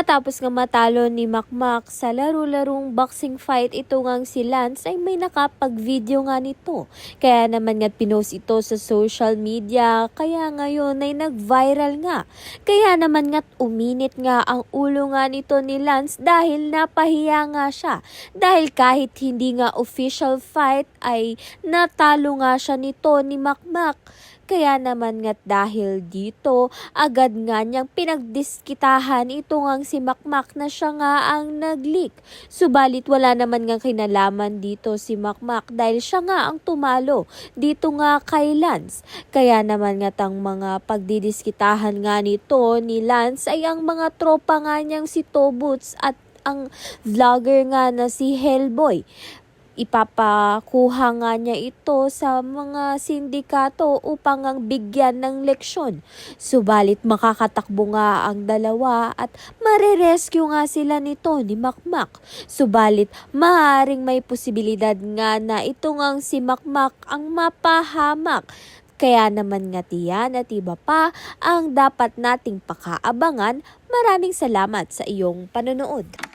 Matapos nga matalo ni Makmak sa laro-larong boxing fight, ito ngang si Lance ay may nakapag-video nga nito. Kaya naman nga pinost ito sa social media, kaya ngayon ay nag-viral nga. Kaya naman nga uminit nga ang ulo nga nito ni Lance dahil napahiya nga siya. Dahil kahit hindi nga official fight ay natalo nga siya nito ni Makmak. Kaya naman nga dahil dito, agad nga niyang pinagdiskitahan ito ngang si Makmak na siya nga ang nag-leak. Subalit wala naman nga kinalaman dito si Makmak dahil siya nga ang tumalo dito nga kay Lance. Kaya naman nga tang mga pagdidiskitahan nga nito ni Lance ay ang mga tropa nga niyang si Tobuts at ang vlogger nga na si Hellboy. Ipapakuha nga niya ito sa mga sindikato upang ang bigyan ng leksyon. Subalit makakatakbo nga ang dalawa at marerescue nga sila nito ni Makmak. Subalit maaaring may posibilidad nga na ito ngang si Makmak ang mapahamak. Kaya naman nga tiyan at iba pa ang dapat nating pakaabangan. Maraming salamat sa iyong panonood.